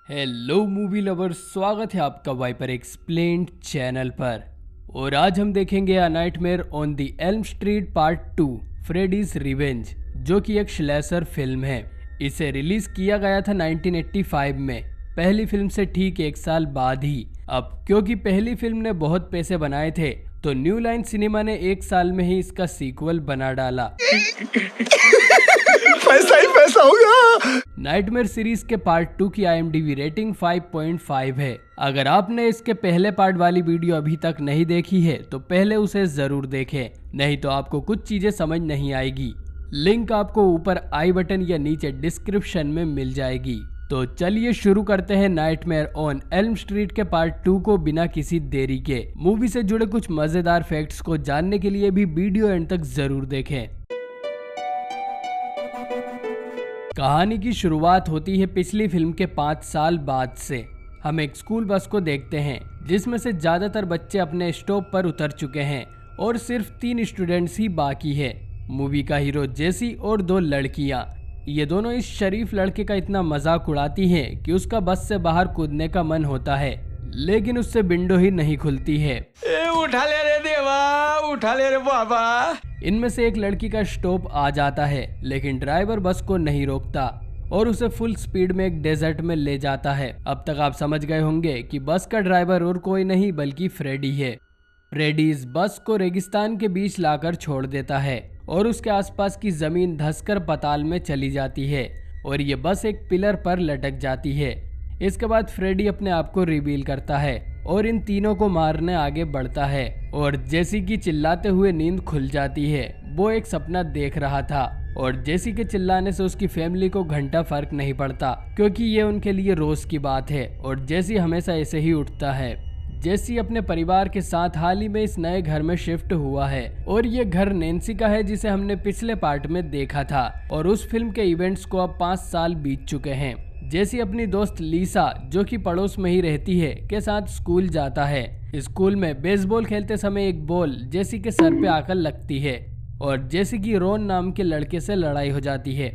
Hello movie lovers, स्वागत है आपका वाइपर एक्सप्लेन्ड चैनल पर। और आज हम देखेंगे a nightmare on the Elm street part 2 Freddy's revenge, जो कि एक स्लैशर फिल्म है। इसे रिलीज किया गया था 1985 में, पहली फिल्म से ठीक 1 साल बाद ही। अब क्योंकि पहली फिल्म ने बहुत पैसे बनाए थे, तो न्यू लाइन सिनेमा ने 1 साल में ही इसका सीक्वल बना डाला। पैसा ही पैसा होगा। नाइटमेयर सीरीज के पार्ट 2 की IMDb रेटिंग 5.5 है। अगर आपने इसके पहले पार्ट वाली वीडियो अभी तक नहीं देखी है तो पहले उसे जरूर देखें, नहीं तो आपको कुछ चीजें समझ नहीं आएगी। लिंक आपको ऊपर आई बटन या नीचे डिस्क्रिप्शन में मिल जाएगी। तो चलिए शुरू करते हैं नाइटमेयर ऑन एल्म स्ट्रीट के पार्ट 2 को बिना किसी देरी के। मूवी से जुड़े कुछ मजेदार फैक्ट्स को जानने के लिए भी वीडियो एंड तक जरूर देखें। कहानी की शुरुआत होती है पिछली फिल्म के 5 साल बाद से। हम एक स्कूल बस को देखते हैं जिसमें से ज्यादातर बच्चे अपने स्टॉप पर उतर चुके हैं और सिर्फ 3 स्टूडेंट्स ही बाकी है। मूवी का हीरो जेसी और 2 लड़कियां। ये दोनों इस शरीफ लड़के का इतना मजाक उड़ाती हैं कि उसका बस से बाहर कूदने का मन होता है, लेकिन उससे विंडो ही नहीं खुलती है। उठा ले रे देवा, उठा ले रे बाबा। इनमें से एक लड़की का स्टॉप आ जाता है, लेकिन ड्राइवर बस को नहीं रोकता और उसे फुल स्पीड में एक डेजर्ट में ले जाता है। अब तक आप समझ गए होंगे कि बस का ड्राइवर और कोई नहीं बल्कि फ्रेडी है। फ्रेडी इस बस को रेगिस्तान के बीच लाकर छोड़ देता है और उसके आसपास की जमीन धंसकर पाताल में चली जाती है और ये बस एक पिलर पर लटक जाती है। इसके बाद फ्रेडी अपने आप को रिवील करता है और इन तीनों को मारने आगे बढ़ता है और जेसी की चिल्लाते हुए नींद खुल जाती है। वो एक सपना देख रहा था और जेसी के चिल्लाने से उसकी फैमिली को घंटा फर्क नहीं पड़ता, क्योंकि ये उनके लिए रोज की बात है और जेसी हमेशा ऐसे ही उठता है। जेसी अपने परिवार के साथ हाल ही में इस नए घर में शिफ्ट हुआ है और ये घर नैन्सी का है, जिसे हमने पिछले पार्ट में देखा था। और उस फिल्म के इवेंट्स को अब 5 साल बीत चुके हैं। जेसी अपनी दोस्त लीसा, जो कि पड़ोस में ही रहती है, के साथ स्कूल जाता है। स्कूल में बेसबॉल खेलते समय एक बॉल जेसी के सर पे आकर लगती है और जेसी की रोन नाम के लड़के से लड़ाई हो जाती है,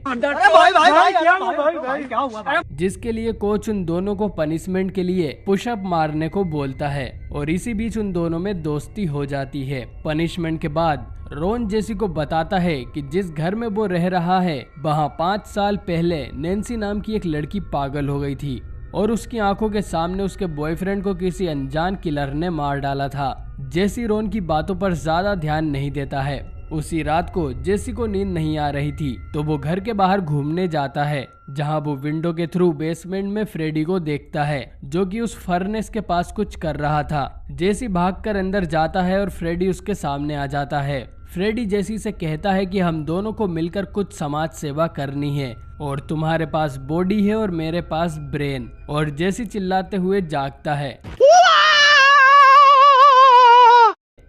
जिसके लिए कोच उन दोनों को पनिशमेंट के लिए पुशअप मारने को बोलता है और इसी बीच उन दोनों में दोस्ती हो जाती है। पनिशमेंट के बाद रोन जेसी को बताता है कि जिस घर में वो रह रहा है वहाँ 5 साल पहले नैन्सी नाम की एक लड़की पागल हो गई थी और उसकी आंखों के सामने उसके बॉयफ्रेंड को किसी अनजान किलर ने मार डाला था। जेसी रोन की बातों पर ज्यादा ध्यान नहीं देता है। उसी रात को जेसी को नींद नहीं आ रही थी, तो वो घर के बाहर घूमने जाता है, जहां वो विंडो के थ्रू बेसमेंट में फ्रेडी को देखता है, जो कि उस फर्नेस के पास कुछ कर रहा था। जेसी भागकर अंदर जाता है और फ्रेडी उसके सामने आ जाता है। फ्रेडी जेसी से कहता है कि हम दोनों को मिलकर कुछ समाज सेवा करनी है और तुम्हारे पास बॉडी है और मेरे पास ब्रेन। और जेसी चिल्लाते हुए जागता है।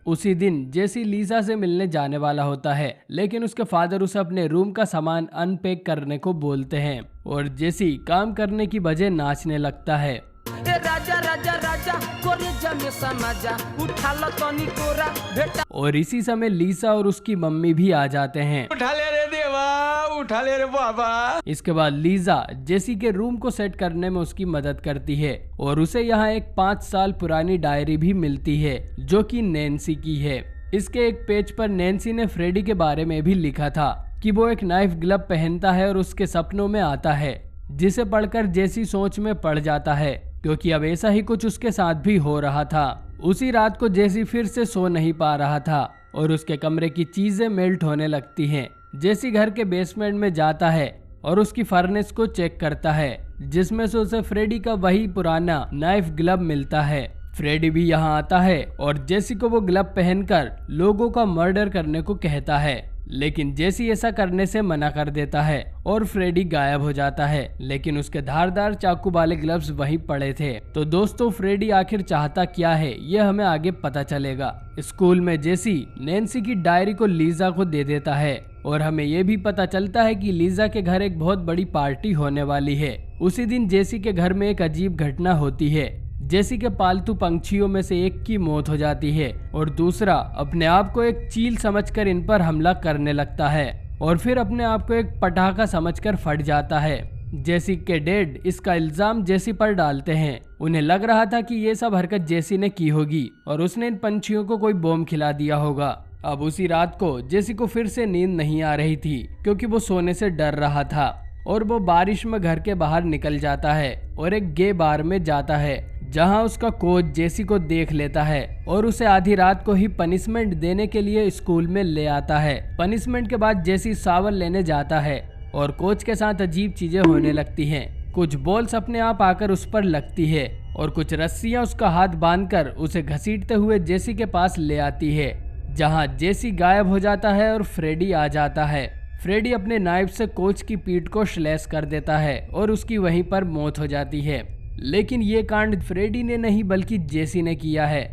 उसी दिन जेसी लीसा से मिलने जाने वाला होता है, लेकिन उसके फादर उसे अपने रूम का सामान अनपैक करने को बोलते हैं और जेसी काम करने की बजाय नाचने लगता है। राजा राजा राजा समाजा, उठा लो तनी कोरा बेटा। और इसी समय लीसा और उसकी मम्मी भी आ जाते हैं। उठा ले रे देवा, उठा ले रे बाबा। इसके बाद लीजा जेसी के रूम को सेट करने में उसकी मदद करती है और उसे यहाँ एक 5 साल पुरानी डायरी भी मिलती है, जो कि नैन्सी की है। इसके एक पेज पर नैन्सी ने फ्रेडी के बारे में भी लिखा था कि वो एक नाइफ ग्लव पहनता है और उसके सपनों में आता है, जिसे पढ़कर जेसी सोच में पड़ जाता है, क्योंकि अब ऐसा ही कुछ उसके साथ भी हो रहा था। उसी रात को जेसी फिर से सो नहीं पा रहा था और उसके कमरे की चीजें मेल्ट होने लगती हैं। जेसी घर के बेसमेंट में जाता है और उसकी फर्नेस को चेक करता है, जिसमें से उसे फ्रेडी का वही पुराना नाइफ ग्लव मिलता है। फ्रेडी भी यहाँ आता है और जेसी को वो ग्लव पहनकर लोगों का मर्डर करने को कहता है, लेकिन जेसी ऐसा करने से मना कर देता है और फ्रेडी गायब हो जाता है, लेकिन उसके धारदार चाकू वाले ग्लव्स वहीं पड़े थे। तो दोस्तों, फ्रेडी आखिर चाहता क्या है ये हमें आगे पता चलेगा। स्कूल में जेसी नैन्सी की डायरी को लीजा को दे देता है और हमें ये भी पता चलता है कि लीजा के घर एक बहुत बड़ी पार्टी होने वाली है। उसी दिन जेसी के घर में एक अजीब घटना होती है। जेसी के पालतू पंछियों में से एक की मौत हो जाती है और दूसरा अपने आप को एक चील समझकर इन पर हमला करने लगता है और फिर अपने आप को एक पटाखा समझकर फट जाता है। जेसी के डैड इसका इल्जाम जेसी पर डालते हैं। उन्हें लग रहा था कि ये सब हरकत जेसी ने की होगी और उसने इन पंछियों को कोई बॉम्ब खिला दिया होगा। अब उसी रात को जेसी को फिर से नींद नहीं आ रही थी क्योंकि वो सोने से डर रहा था और वो बारिश में घर के बाहर निकल जाता है और एक गे बार में जाता है जहां उसका कोच जेसी को देख लेता है और उसे आधी रात को ही पनिशमेंट देने के लिए स्कूल में ले आता है। पनिशमेंट के बाद जेसी शावर लेने जाता है और कोच के साथ अजीब चीजें होने लगती हैं। कुछ बॉल्स अपने आप आकर उस पर लगती है और कुछ रस्सियां उसका हाथ बांधकर उसे घसीटते हुए जेसी के पास ले आती है, जहां जेसी गायब हो जाता है और फ्रेडी आ जाता है। फ्रेडी अपने नाइफ से कोच की पीठ को स्लैश कर देता है और उसकी वहीं पर मौत हो जाती है। लेकिन ये कांड फ्रेडी ने नहीं बल्कि जेसी ने किया है।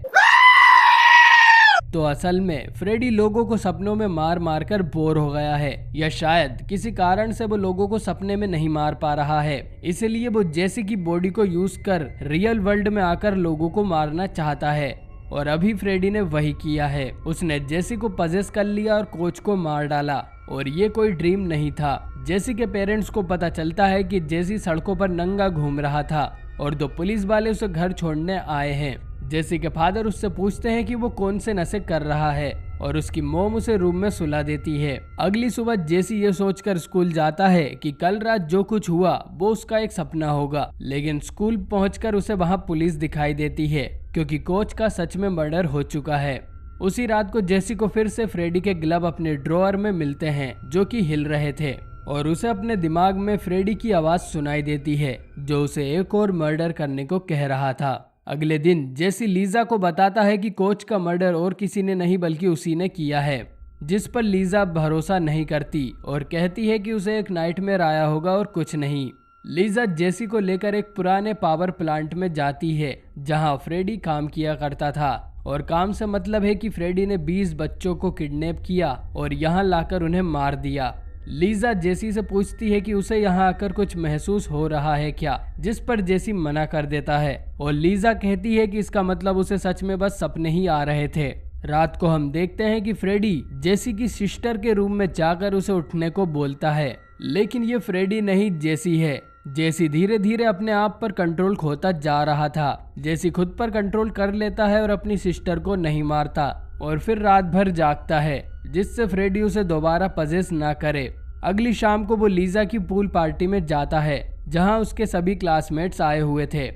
तो असल में फ्रेडी लोगों को सपनों में मार मार कर बोर हो गया है, या शायद किसी कारण से वो लोगों को सपने में नहीं मार पा रहा है, इसलिए वो जेसी की बॉडी को यूज कर रियल वर्ल्ड में आकर लोगों को मारना चाहता है। और अभी फ्रेडी ने वही किया है, उसने जेसी को पजेस कर लिया और कोच को मार डाला। और ये कोई ड्रीम नहीं था। जेसी के पेरेंट्स को पता चलता है कि जेसी सड़कों पर नंगा घूम रहा था और 2 पुलिस वाले उसे घर छोड़ने आए हैं। जेसी के फादर उससे पूछते हैं कि वो कौन से नशे कर रहा है और उसकी मॉम उसे रूम में सुला देती है। अगली सुबह जेसी ये सोचकर स्कूल जाता है कि कल रात जो कुछ हुआ वो उसका एक सपना होगा, लेकिन स्कूल पहुंचकर उसे वहां पुलिस दिखाई देती है क्योंकि कोच का सच में मर्डर हो चुका है। उसी रात को जेसी को फिर से फ्रेडी के ग्लव अपने ड्रॉअर में मिलते हैं जो कि हिल रहे थे और उसे अपने दिमाग में फ्रेडी की आवाज सुनाई देती है जो उसे एक और मर्डर करने को कह रहा था। अगले दिन जेसी लीजा को बताता है कि कोच का मर्डर और किसी ने नहीं बल्कि उसी ने किया है, जिस पर लीजा भरोसा नहीं करती और कहती है कि उसे एक नाइटमेयर आया होगा और कुछ नहीं। लीजा जेसी को लेकर एक पुराने पावर प्लांट में जाती है जहां फ्रेडी काम किया करता था, और काम से मतलब है कि फ्रेडी ने 20 बच्चों को किडनैप किया और यहाँ लाकर उन्हें मार दिया। लीजा जेसी से पूछती है कि उसे यहाँ आकर कुछ महसूस हो रहा है क्या, जिस पर जेसी मना कर देता है और लीजा कहती है कि इसका मतलब उसे सच में बस सपने ही आ रहे थे। रात को हम देखते हैं कि फ्रेडी जेसी की सिस्टर के रूम में जाकर उसे उठने को बोलता है, लेकिन ये फ्रेडी नहीं जेसी है। जेसी धीरे धीरे अपने आप पर कंट्रोल खोता जा रहा था। जेसी खुद पर कंट्रोल कर लेता है और अपनी सिस्टर को नहीं मारता और फिर रात भर जागता है जिससे फ्रेडी उसे दोबारा पजेस ना करे। अगली शाम को वो लीजा की पूल पार्टी में जाता है जहां उसके सभी क्लासमेट्स आए हुए थे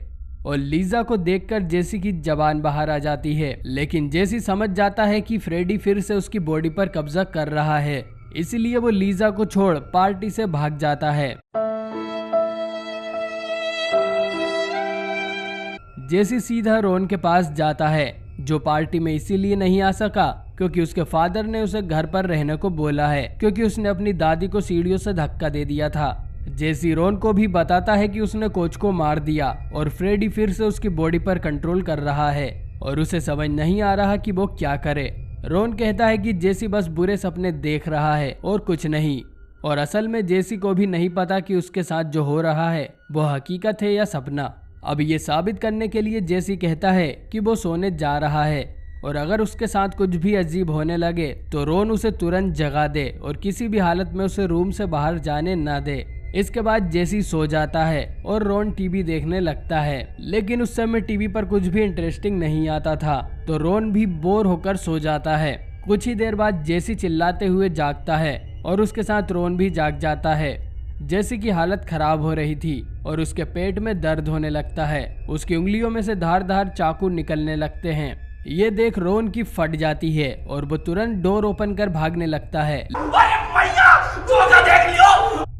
और लीजा को देखकर जेसी की जबान बाहर आ जाती है, लेकिन जेसी समझ जाता है कि फ्रेडी फिर से उसकी बॉडी पर कब्जा कर रहा है, इसलिए वो लीजा को छोड़ पार्टी से भाग जाता है। जेसी सीधा रोन के पास जाता है जो पार्टी में इसीलिए नहीं आ सका क्योंकि उसके फादर ने उसे घर पर रहने को बोला है क्योंकि उसने अपनी दादी को सीढ़ियों से धक्का दे दिया था। जेसी रोन को भी बताता है कि उसने कोच को मार दिया और फ्रेडी फिर से उसकी बॉडी पर कंट्रोल कर रहा है और उसे समझ नहीं आ रहा कि वो क्या करे। रोन कहता है कि जेसी बस बुरे सपने देख रहा है और कुछ नहीं, और असल में जेसी को भी नहीं पता कि उसके साथ जो हो रहा है वो हकीकत है या सपना। अब ये साबित करने के लिए जेसी कहता है कि वो सोने जा रहा है और अगर उसके साथ कुछ भी अजीब होने लगे तो रोन उसे तुरंत जगा दे और किसी भी हालत में उसे रूम से बाहर जाने ना दे। इसके बाद जेसी सो जाता है और रोन टीवी देखने लगता है, लेकिन उस समय टीवी पर कुछ भी इंटरेस्टिंग नहीं आता था तो रोन भी बोर होकर सो जाता है। कुछ ही देर बाद जेसी चिल्लाते हुए जागता है और उसके साथ रोन भी जाग जाता है। जेसी की हालत खराब हो रही थी और उसके पेट में दर्द होने लगता है। उसकी उंगलियों में से धार धार चाकू निकलने लगते हैं। ये देख रोन की फट जाती है और वो तुरंत डोर ओपन कर भागने लगता है।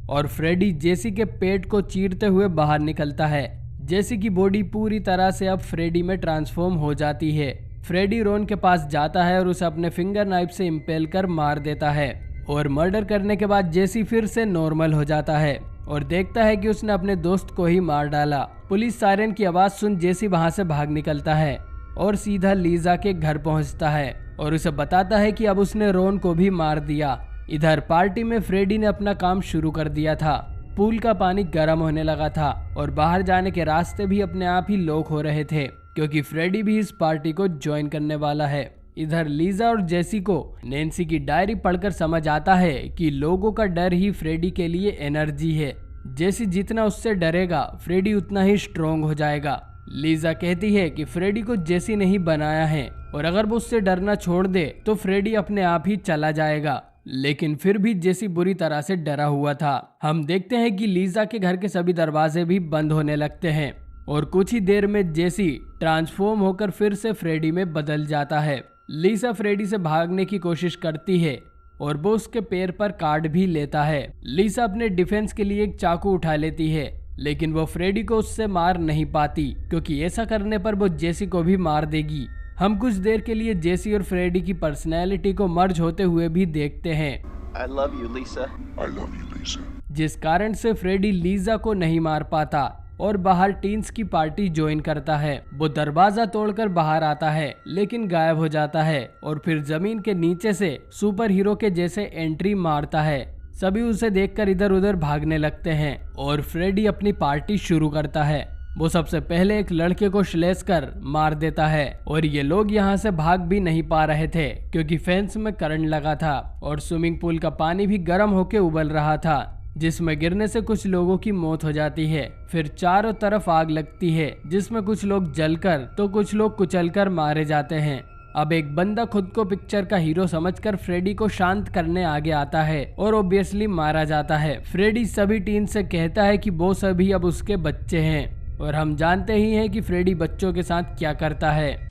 और फ्रेडी जेसी के पेट को चीरते हुए बाहर निकलता है। जेसी की बॉडी पूरी तरह से अब फ्रेडी में ट्रांसफॉर्म हो जाती है। फ्रेडी रोन के पास जाता है और उसे अपने फिंगर नाइफ से इम्पेल कर मार देता है और मर्डर करने के बाद जेसी फिर से नॉर्मल हो जाता है और देखता है कि उसने अपने दोस्त को ही मार डाला। पुलिस सायरन की आवाज सुन जेसी वहां से भाग निकलता है और सीधा लीजा के घर पहुंचता है और उसे बताता है कि अब उसने रोन को भी मार दिया। इधर पार्टी में फ्रेडी ने अपना काम शुरू कर दिया था। पूल का पानी गर्म होने लगा था और बाहर जाने के रास्ते भी अपने आप ही लॉक हो रहे थे क्योंकि फ्रेडी भी इस पार्टी को ज्वाइन करने वाला है। इधर लीजा और जेसी को नैन्सी की डायरी पढ़कर समझ आता है कि लोगों का डर ही फ्रेडी के लिए एनर्जी है। जेसी जितना उससे डरेगा फ्रेडी उतना ही स्ट्रोंग हो जाएगा। लीजा कहती है कि फ्रेडी को जेसी नहीं बनाया है और अगर वो उससे डरना छोड़ दे तो फ्रेडी अपने आप ही चला जाएगा। लेकिन फिर भी जेसी बुरी तरह से डरा हुआ था। हम देखते हैं कि लीजा के घर के सभी दरवाजे भी बंद होने लगते हैं और कुछ ही देर में जेसी ट्रांसफॉर्म होकर फिर से फ्रेडी में बदल जाता है। लीजा फ्रेडी से भागने की कोशिश करती है और वो उसके पैर पर काट भी लेता है। लीजा अपने डिफेंस के लिए एक चाकू उठा लेती है, लेकिन वो फ्रेडी को उससे मार नहीं पाती क्योंकि ऐसा करने पर वो जेसी को भी मार देगी। हम कुछ देर के लिए जेसी और फ्रेडी की पर्सनैलिटी को मर्ज होते हुए भी देखते हैं। I love you, Lisa. I love you, Lisa. जिस कारण से फ्रेडी लीजा को नहीं मार पाता और बाहर टीन्स की पार्टी ज्वाइन करता है। वो दरवाजा तोड़कर बाहर आता है लेकिन गायब हो जाता है और फिर जमीन के नीचे से सुपर हीरो के जैसे एंट्री मारता है। सभी उसे देखकर इधर उधर भागने लगते हैं और फ्रेडी अपनी पार्टी शुरू करता है। वो सबसे पहले एक लड़के को श्लेष कर मार देता है और ये लोग यहाँ से भाग भी नहीं पा रहे थे क्योंकि फेंस में करंट लगा था और स्विमिंग पूल का पानी भी गर्म होके उबल रहा था, जिसमें गिरने से कुछ लोगों की मौत हो जाती है। फिर चारों तरफ आग लगती है जिसमें कुछ लोग जलकर तो कुछ लोग कुचलकर मारे जाते हैं। अब एक बंदा खुद को पिक्चर का हीरो समझकर फ्रेडी को शांत करने आगे आता है और ऑब्वियसली मारा जाता है। फ्रेडी सभी टीन से कहता है कि वो सभी अब उसके बच्चे हैं और हम जानते ही हैं कि फ्रेडी बच्चों के साथ क्या करता है।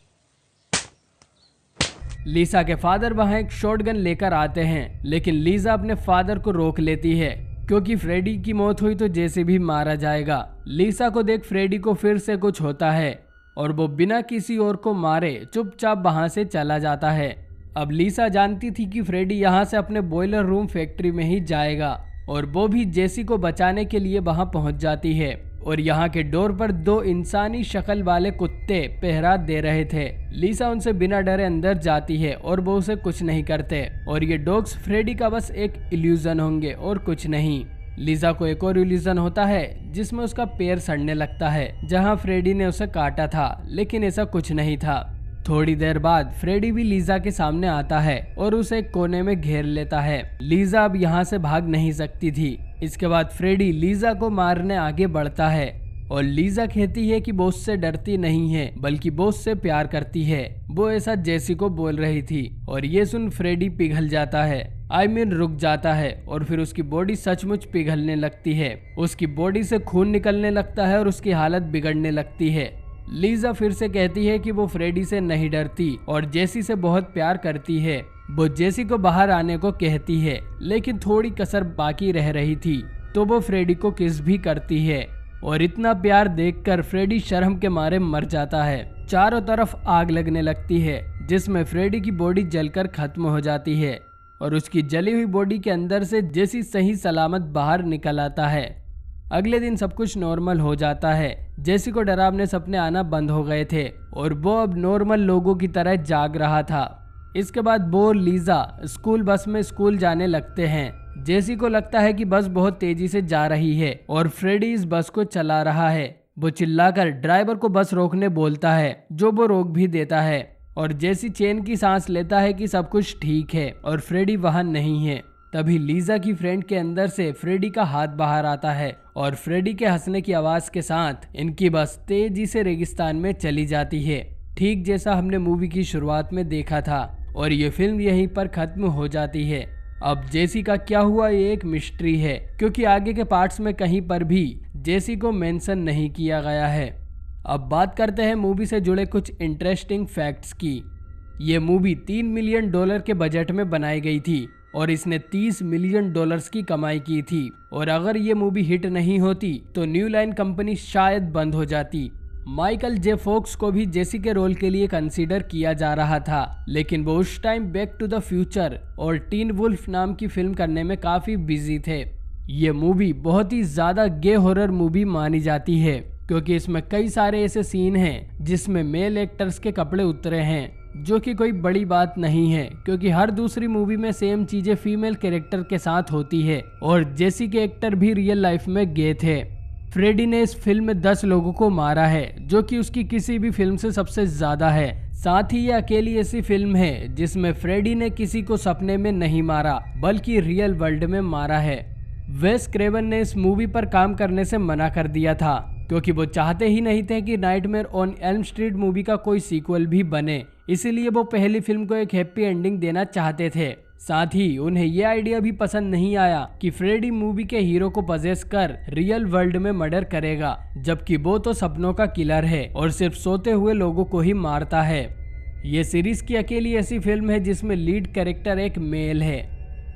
लीसा के फादर वहां एक शॉटगन लेकर आते हैं, लेकिन लीजा अपने फादर को रोक लेती है क्योंकि फ्रेडी की मौत हुई तो जैसे भी मारा जाएगा। लीसा को देख फ्रेडी को फिर से कुछ होता है और वो बिना किसी और को मारे चुपचाप वहां से चला जाता है। अब लीसा जानती थी कि फ्रेडी यहाँ से अपने बॉयलर रूम फैक्ट्री में ही जाएगा और वो भी जेसी को बचाने के लिए वहां पहुंच जाती है और यहाँ के डोर पर दो इंसानी शक्ल वाले कुत्ते पहरा दे रहे थे। लीसा उनसे बिना डरे अंदर जाती है और वो उसे कुछ नहीं करते और ये डॉग्स फ्रेडी का बस एक इल्यूजन होंगे और कुछ नहीं। लीजा को एक और इल्यूजन होता है जिसमें उसका पैर सड़ने लगता है जहाँ फ्रेडी ने उसे काटा था, लेकिन ऐसा कुछ नहीं था। थोड़ी देर बाद फ्रेडी भी लीजा के सामने आता है और उसे एक कोने में घेर लेता है। लीजा अब यहाँ से भाग नहीं सकती थी। इसके बाद फ्रेडी लीजा को मारने आगे बढ़ता है और लीजा कहती है कि वो उससे डरती नहीं है बल्कि वो उससे प्यार करती है। वो ऐसा जेसी को बोल रही थी और ये सुन फ्रेडी पिघल जाता है, रुक जाता है और फिर उसकी बॉडी सचमुच पिघलने लगती है। उसकी बॉडी से खून निकलने लगता है और उसकी हालत बिगड़ने लगती है। लीजा फिर से कहती है कि वो फ्रेडी से नहीं डरती और जेसी से बहुत प्यार करती है। वो जेसी को बाहर आने को कहती है, लेकिन थोड़ी कसर बाकी रह रही थी तो वो फ्रेडी को किस भी करती है और इतना प्यार देखकर फ्रेडी शर्म के मारे मर जाता है। चारों तरफ आग लगने लगती है जिसमें फ्रेडी की बॉडी जलकर खत्म हो जाती है और उसकी जली हुई बॉडी के अंदर से जेसी सही सलामत बाहर निकल आता है। अगले दिन सब कुछ नॉर्मल हो जाता है। जेसी को डरावने सपने आना बंद हो गए थे और वो अब नॉर्मल लोगों की तरह जाग रहा था। इसके बाद वो और लीजा स्कूल बस में स्कूल जाने लगते हैं। जेसी को लगता है कि बस बहुत तेजी से जा रही है और फ्रेडी इस बस को चला रहा है। वो चिल्लाकर ड्राइवर को बस रोकने बोलता है जो वो रोक भी देता है और जेसी चैन की सांस लेता है कि सब कुछ ठीक है और फ्रेडी वहां नहीं है। तभी लीजा की फ्रेंड के अंदर से फ्रेडी का हाथ बाहर आता है और फ्रेडी के हंसने की आवाज के साथ इनकी बस तेजी से रेगिस्तान में चली जाती है, ठीक जैसा हमने मूवी की शुरुआत में देखा था और ये फिल्म यहीं पर खत्म हो जाती है। अब जेसी का क्या हुआ ये एक मिस्ट्री है क्योंकि आगे के पार्ट्स में कहीं पर भी जेसी को मेंशन नहीं किया गया है। अब बात करते हैं मूवी से जुड़े कुछ इंटरेस्टिंग फैक्ट्स की। ये मूवी $3 मिलियन के बजट में बनाई गई थी और इसने $30 मिलियन की कमाई की थी और अगर ये मूवी हिट नहीं होती तो न्यू लाइन कंपनी शायद बंद हो जाती। माइकल जे फॉक्स को भी जेसी के रोल के लिए कंसीडर किया जा रहा था, लेकिन वो उस time back to the future और टीन वुल्फ नाम की फिल्म करने में काफी बिजी थे। ये मूवी बहुत ही ज्यादा गे हॉरर मूवी मानी जाती है क्योंकि इसमें कई सारे ऐसे सीन हैं जिसमें मेल एक्टर्स के कपड़े उतरे हैं, जो कि कोई बड़ी बात नहीं है क्योंकि हर दूसरी मूवी में सेम चीजें फीमेल कैरेक्टर के साथ होती है और जेसी के एक्टर भी रियल लाइफ में गे थे। फ्रेडी ने इस फिल्म में 10 लोगों को मारा है जो कि उसकी किसी भी फिल्म से सबसे ज्यादा है। साथ ही ये अकेली ऐसी फिल्म है जिसमें फ्रेडी ने किसी को सपने में नहीं मारा बल्कि रियल वर्ल्ड में मारा है। वेस क्रेवन ने इस मूवी पर काम करने से मना कर दिया था क्योंकि वो चाहते ही नहीं थे कि nightmare on Elm street movie का कोई सीक्वल भी बने, इसीलिए वो पहली फिल्म को एक हैप्पी एंडिंग देना चाहते थे। साथ ही उन्हें ये आइडिया भी पसंद नहीं आया कि फ्रेडी मूवी के हीरो को पजेस कर रियल वर्ल्ड में मर्डर करेगा, जबकि वो तो सपनों का किलर है और सिर्फ सोते हुए लोगों को ही मारता है। ये सीरीज की अकेली ऐसी फिल्म है जिसमें लीड कैरेक्टर एक मेल है।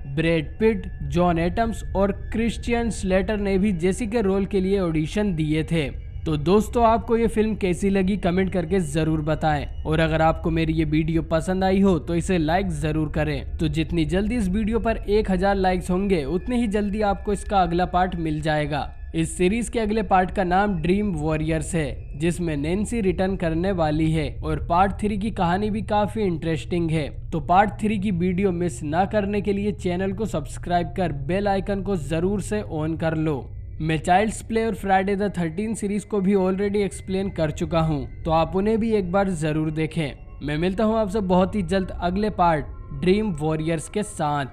ब्रैड पिट, जॉन एटम्स और क्रिश्चियन स्लेटर ने भी जेसी के रोल के लिए ऑडिशन दिए थे। तो दोस्तों, आपको ये फिल्म कैसी लगी कमेंट करके जरूर बताएं, और अगर आपको मेरी ये वीडियो पसंद आई हो तो इसे लाइक जरूर करें। तो जितनी जल्दी इस वीडियो पर 1000 लाइक्स होंगे उतनी ही जल्दी आपको इसका अगला पार्ट मिल जाएगा। इस सीरीज के अगले पार्ट का नाम ड्रीम वॉरियर्स है, जिसमें नैन्सी रिटर्न करने वाली है और पार्ट 3 की कहानी भी काफी इंटरेस्टिंग है। तो पार्ट 3 की वीडियो मिस ना करने के लिए चैनल को सब्सक्राइब कर बेल आइकन को जरूर से ऑन कर लो। मैं चाइल्ड्स प्ले और फ्राइडे द 13 सीरीज को भी ऑलरेडी एक्सप्लेन कर चुका हूँ, तो आप उन्हें भी एक बार जरूर देखें। मैं मिलता हूँ आपसे बहुत ही जल्द अगले पार्ट ड्रीम वॉरियर्स के साथ।